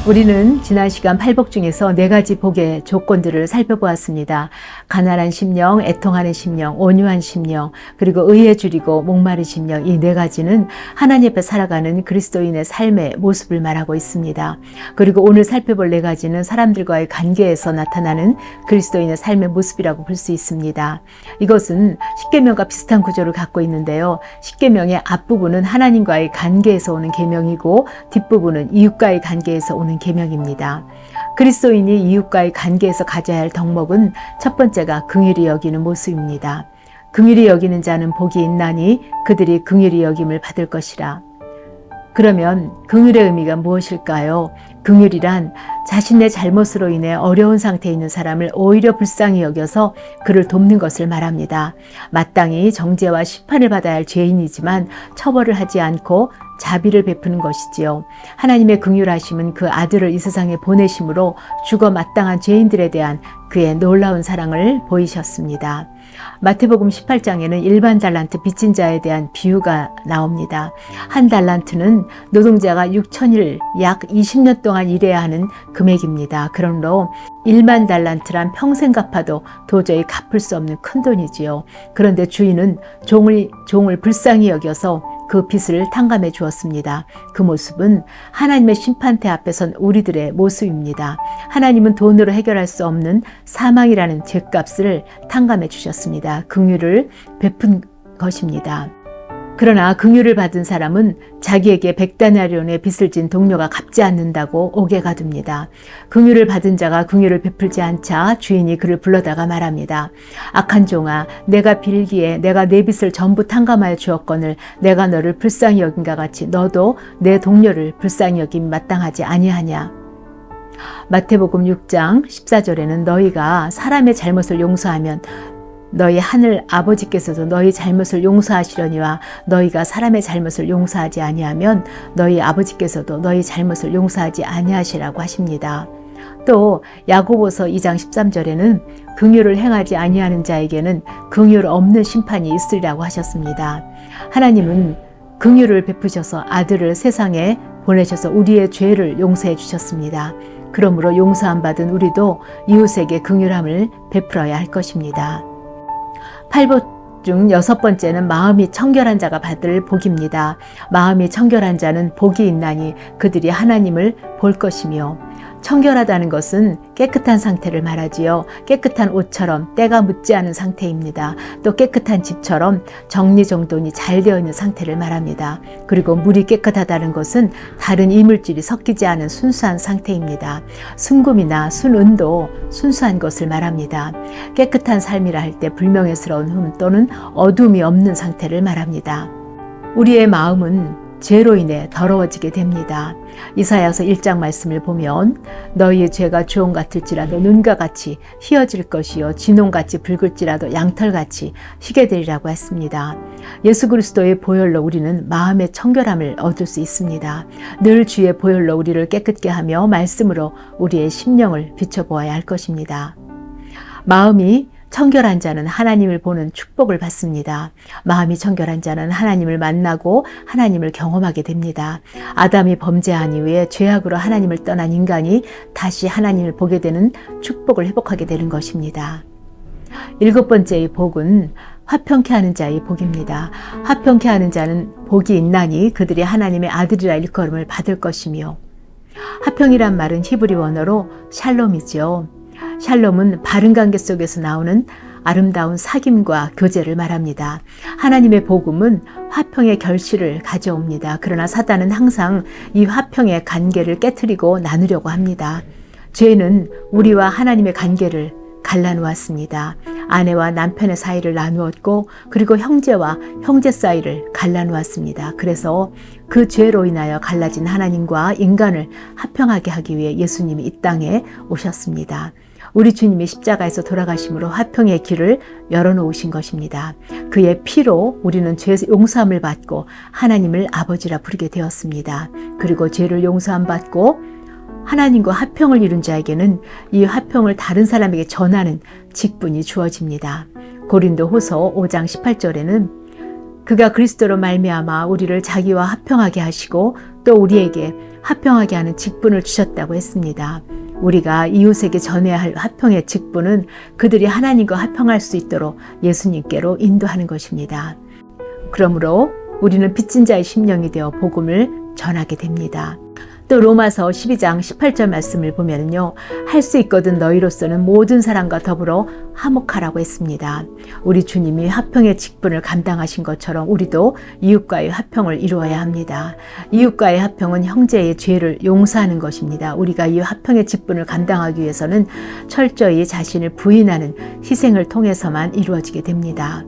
우리는 지난 시간 팔복 중에서 4가지 복의 조건들을 살펴보았습니다. 가난한 심령, 애통하는 심령, 온유한 심령, 그리고 의에 줄이고 목마른 심령, 이 4가지는 하나님 앞에 살아가는 그리스도인의 삶의 모습을 말하고 있습니다. 그리고 오늘 살펴볼 4가지는 사람들과의 관계에서 나타나는 그리스도인의 삶의 모습이라고 볼 수 있습니다. 이것은 십계명과 비슷한 구조를 갖고 있는데요. 십계명의 앞부분은 하나님과의 관계에서 오는 계명이고 뒷부분은 이웃과의 관계에서 오는 계명입니다. 그리스도인이 이웃과의 관계에서 가져야 할 덕목은 첫 번째가 긍휼히 여기는 모습입니다. 긍휼히 여기는 자는 복이 있나니 그들이 긍휼히 여김을 받을 것이라. 그러면 긍휼의 의미가 무엇일까요? 긍휼이란 자신의 잘못으로 인해 어려운 상태에 있는 사람을 오히려 불쌍히 여겨서 그를 돕는 것을 말합니다. 마땅히 정죄와 심판을 받아야 할 죄인이지만 처벌을 하지 않고 자비를 베푸는 것이지요. 하나님의 긍휼하심은 그 아들을 이 세상에 보내심으로 죽어 마땅한 죄인들에 대한 그의 놀라운 사랑을 보이셨습니다. 마태복음 18장에는 일반 달란트 빚진 자에 대한 비유가 나옵니다. 한 달란트는 노동자가 6,000일 약 20년 동안 일해야 하는 금액입니다. 그러므로 1만 달란트란 평생 갚아도 도저히 갚을 수 없는 큰 돈이지요. 그런데 주인은 종을 불쌍히 여겨서 그 빚을 탕감해 주었습니다. 그 모습은 하나님의 심판대 앞에 선 우리들의 모습입니다. 하나님은 돈으로 해결할 수 없는 사망이라는 죄값을 탕감해 주셨습니다. 긍휼을 베푼 것입니다. 그러나 긍휼을 받은 사람은 자기에게 100데나리온의 빚을 진 동료가 갚지 않는다고 옥에 가둡니다. 긍휼을 받은 자가 긍휼을 베풀지 않자 주인이 그를 불러다가 말합니다. 악한 종아, 내가 빌기에 내가 내 빚을 전부 탕감하여 주었거늘 내가 너를 불쌍히 여긴과 같이 너도 내 동료를 불쌍히 여김이 마땅하지 아니하냐. 마태복음 6장 14절에는 너희가 사람의 잘못을 용서하면 너희 하늘 아버지께서도 너희 잘못을 용서하시려니와 너희가 사람의 잘못을 용서하지 아니하면 너희 아버지께서도 너희 잘못을 용서하지 아니하시라고 하십니다. 또 야고보서 2장 13절에는 긍휼을 행하지 아니하는 자에게는 긍휼 없는 심판이 있으리라고 하셨습니다. 하나님은 긍휼을 베푸셔서 아들을 세상에 보내셔서 우리의 죄를 용서해 주셨습니다. 그러므로 용서함 받은 우리도 이웃에게 긍휼함을 베풀어야 할 것입니다. 팔복 중 6번째는 마음이 청결한 자가 받을 복입니다. 마음이 청결한 자는 복이 있나니 그들이 하나님을 볼 것이며, 청결하다는 것은 깨끗한 상태를 말하지요. 깨끗한 옷처럼 때가 묻지 않은 상태입니다. 또 깨끗한 집처럼 정리정돈이 잘 되어 있는 상태를 말합니다. 그리고 물이 깨끗하다는 것은 다른 이물질이 섞이지 않은 순수한 상태입니다. 순금이나 순은도 순수한 것을 말합니다. 깨끗한 삶이라 할 때 불명예스러운 흠 또는 어둠이 없는 상태를 말합니다. 우리의 마음은 죄로 인해 더러워지게 됩니다. 이사야서 1장 말씀을 보면 너희의 죄가 주홍 같을지라도 눈과 같이 희어질 것이요 진홍같이 붉을지라도 양털같이 희게 되리라고 했습니다. 예수 그리스도의 보혈로 우리는 마음의 청결함을 얻을 수 있습니다. 늘 주의 보혈로 우리를 깨끗게 하며 말씀으로 우리의 심령을 비춰보아야 할 것입니다. 마음이 청결한 자는 하나님을 보는 축복을 받습니다. 마음이 청결한 자는 하나님을 만나고 하나님을 경험하게 됩니다. 아담이 범죄한 이후에 죄악으로 하나님을 떠난 인간이 다시 하나님을 보게 되는 축복을 회복하게 되는 것입니다. 7번째의 복은 화평케 하는 자의 복입니다. 화평케 하는 자는 복이 있나니 그들이 하나님의 아들이라 일컬음을 받을 것이며, 화평이란 말은 히브리 원어로 샬롬이죠. 샬롬은 바른 관계 속에서 나오는 아름다운 사귐과 교제를 말합니다. 하나님의 복음은 화평의 결실을 가져옵니다. 그러나 사단은 항상 이 화평의 관계를 깨트리고 나누려고 합니다. 죄는 우리와 하나님의 관계를 갈라놓았습니다. 아내와 남편의 사이를 나누었고 그리고 형제와 형제 사이를 갈라놓았습니다. 그래서 그 죄로 인하여 갈라진 하나님과 인간을 화평하게 하기 위해 예수님이 이 땅에 오셨습니다. 우리 주님이 십자가에서 돌아가심으로 화평의 길을 열어놓으신 것입니다. 그의 피로 우리는 죄 용서함을 받고 하나님을 아버지라 부르게 되었습니다. 그리고 죄를 용서함 받고 하나님과 화평을 이룬 자에게는 이 화평을 다른 사람에게 전하는 직분이 주어집니다. 고린도후서 5장 18절에는 그가 그리스도로 말미암아 우리를 자기와 합평하게 하시고 또 우리에게 합평하게 하는 직분을 주셨다고 했습니다. 우리가 이웃에게 전해야 할 합평의 직분은 그들이 하나님과 합평할 수 있도록 예수님께로 인도하는 것입니다. 그러므로 우리는 빚진 자의 심령이 되어 복음을 전하게 됩니다. 또 로마서 12장 18절 말씀을 보면요, 할 수 있거든 너희로서는 모든 사람과 더불어 화목하라고 했습니다. 우리 주님이 화평의 직분을 감당하신 것처럼 우리도 이웃과의 화평을 이루어야 합니다. 이웃과의 화평은 형제의 죄를 용서하는 것입니다. 우리가 이 화평의 직분을 감당하기 위해서는 철저히 자신을 부인하는 희생을 통해서만 이루어지게 됩니다.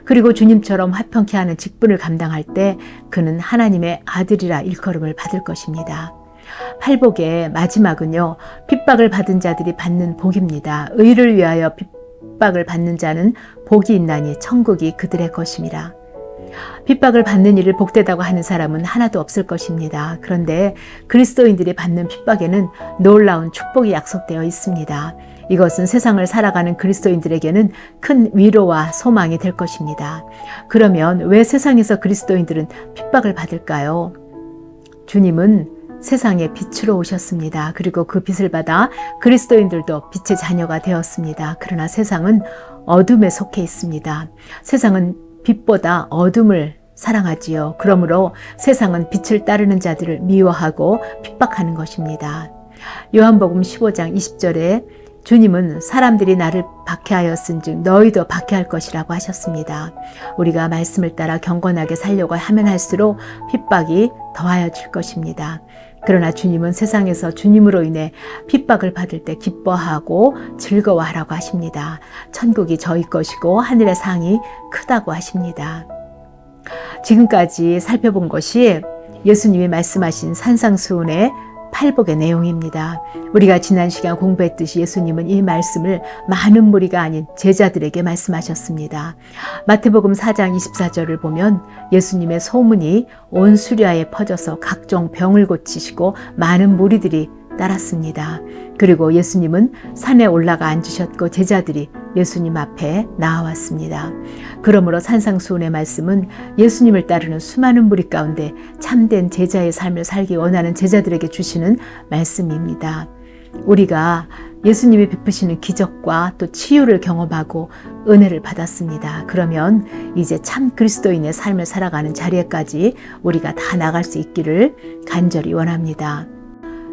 그리고 주님처럼 화평케 하는 직분을 감당할 때 그는 하나님의 아들이라 일컬음을 받을 것입니다. 팔복의 마지막은요, 핍박을 받은 자들이 받는 복입니다. 의를 위하여 핍박을 받는 자는 복이 있나니 천국이 그들의 것임이라. 핍박을 받는 일을 복되다고 하는 사람은 하나도 없을 것입니다. 그런데 그리스도인들이 받는 핍박에는 놀라운 축복이 약속되어 있습니다. 이것은 세상을 살아가는 그리스도인들에게는 큰 위로와 소망이 될 것입니다. 그러면 왜 세상에서 그리스도인들은 핍박을 받을까요? 주님은 세상에 빛으로 오셨습니다. 그리고 그 빛을 받아 그리스도인들도 빛의 자녀가 되었습니다. 그러나 세상은 어둠에 속해 있습니다. 세상은 빛보다 어둠을 사랑하지요. 그러므로 세상은 빛을 따르는 자들을 미워하고 핍박하는 것입니다. 요한복음 15장 20절에 주님은 사람들이 나를 박해하였은즉 너희도 박해할 것이라고 하셨습니다. 우리가 말씀을 따라 경건하게 살려고 하면 할수록 핍박이 더하여질 것입니다. 그러나 주님은 세상에서 주님으로 인해 핍박을 받을 때 기뻐하고 즐거워하라고 하십니다. 천국이 저희 것이고 하늘의 상이 크다고 하십니다. 지금까지 살펴본 것이 예수님이 말씀하신 산상수훈의 팔복의 내용입니다. 우리가 지난 시간 공부했듯이 예수님은 이 말씀을 많은 무리가 아닌 제자들에게 말씀하셨습니다. 마태복음 4장 24절을 보면 예수님의 소문이 온 수리아에 퍼져서 각종 병을 고치시고 많은 무리들이 따랐습니다. 그리고 예수님은 산에 올라가 앉으셨고 제자들이 예수님 앞에 나와왔습니다. 그러므로 산상수훈의 말씀은 예수님을 따르는 수많은 무리 가운데 참된 제자의 삶을 살기 원하는 제자들에게 주시는 말씀입니다. 우리가 예수님이 베푸시는 기적과 또 치유를 경험하고 은혜를 받았습니다. 그러면 이제 참 그리스도인의 삶을 살아가는 자리에까지 우리가 다 나갈 수 있기를 간절히 원합니다.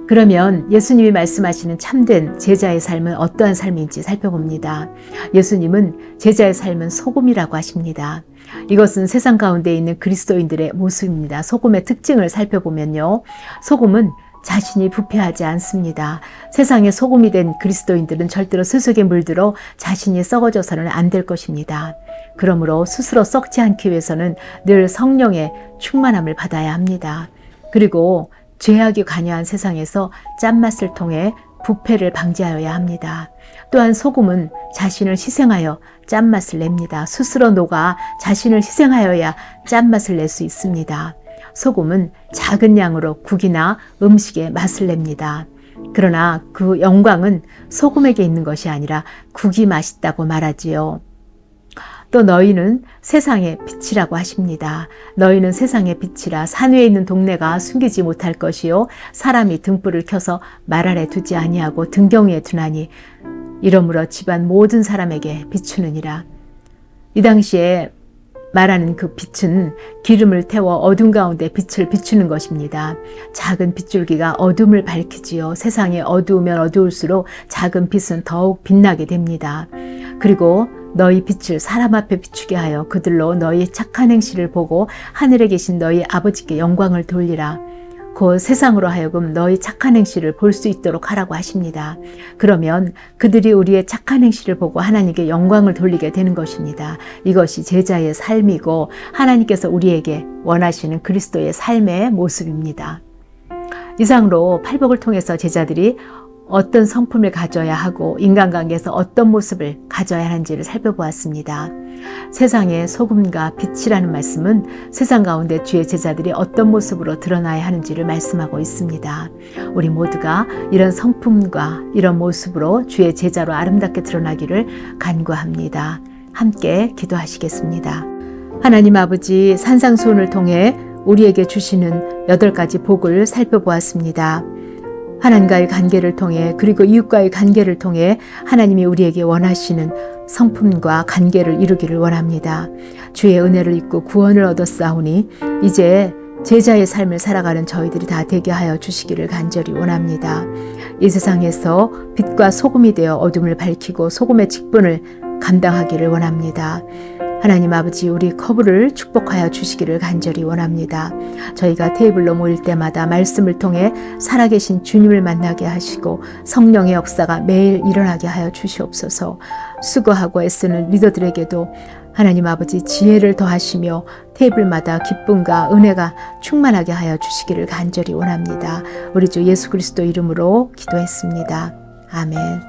그러면 예수님이 말씀하시는 참된 제자의 삶은 어떠한 삶인지 살펴봅니다. 예수님은 제자의 삶은 소금이라고 하십니다. 이것은 세상 가운데 있는 그리스도인들의 모습입니다. 소금의 특징을 살펴보면요, 소금은 자신이 부패하지 않습니다. 세상의 소금이 된 그리스도인들은 절대로 스속에 물들어 자신이 썩어져서는 안 될 것입니다. 그러므로 스스로 썩지 않기 위해서는 늘 성령의 충만함을 받아야 합니다. 그리고 죄악이 관여한 세상에서 짠맛을 통해 부패를 방지하여야 합니다. 또한 소금은 자신을 희생하여 짠맛을 냅니다. 스스로 녹아 자신을 희생하여야 짠맛을 낼 수 있습니다. 소금은 작은 양으로 국이나 음식에 맛을 냅니다. 그러나 그 영광은 소금에게 있는 것이 아니라 국이 맛있다고 말하지요. 또 너희는 세상의 빛이라고 하십니다. 너희는 세상의 빛이라 산 위에 있는 동네가 숨기지 못할 것이요 사람이 등불을 켜서 말 아래 두지 아니하고 등경 위에 두나니 이러므로 집안 모든 사람에게 비추느니라. 이 당시에 말하는 그 빛은 기름을 태워 어둠 가운데 빛을 비추는 것입니다. 작은 빗줄기가 어둠을 밝히지요. 세상에 어두우면 어두울수록 작은 빛은 더욱 빛나게 됩니다. 그리고 너희 빛을 사람 앞에 비추게 하여 그들로 너희 착한 행실을 보고 하늘에 계신 너희 아버지께 영광을 돌리라. 곧 세상으로 하여금 너희 착한 행실을 볼 수 있도록 하라고 하십니다. 그러면 그들이 우리의 착한 행실을 보고 하나님께 영광을 돌리게 되는 것입니다. 이것이 제자의 삶이고 하나님께서 우리에게 원하시는 그리스도의 삶의 모습입니다. 이상으로 팔복을 통해서 제자들이 어떤 성품을 가져야 하고 인간관계에서 어떤 모습을 가져야 하는지를 살펴보았습니다. 세상의 소금과 빛이라는 말씀은 세상 가운데 주의 제자들이 어떤 모습으로 드러나야 하는지를 말씀하고 있습니다. 우리 모두가 이런 성품과 이런 모습으로 주의 제자로 아름답게 드러나기를 간구합니다. 함께 기도하시겠습니다. 하나님 아버지, 산상수훈을 통해 우리에게 주시는 8가지 복을 살펴보았습니다. 하나님과의 관계를 통해, 그리고 이웃과의 관계를 통해 하나님이 우리에게 원하시는 성품과 관계를 이루기를 원합니다. 주의 은혜를 입고 구원을 얻었사오니 이제 제자의 삶을 살아가는 저희들이 다 되게 하여 주시기를 간절히 원합니다. 이 세상에서 빛과 소금이 되어 어둠을 밝히고 소금의 직분을 감당하기를 원합니다. 하나님 아버지, 우리 커브를 축복하여 주시기를 간절히 원합니다. 저희가 테이블로 모일 때마다 말씀을 통해 살아계신 주님을 만나게 하시고 성령의 역사가 매일 일어나게 하여 주시옵소서. 수고하고 애쓰는 리더들에게도 하나님 아버지 지혜를 더하시며 테이블마다 기쁨과 은혜가 충만하게 하여 주시기를 간절히 원합니다. 우리 주 예수 그리스도 이름으로 기도했습니다. 아멘.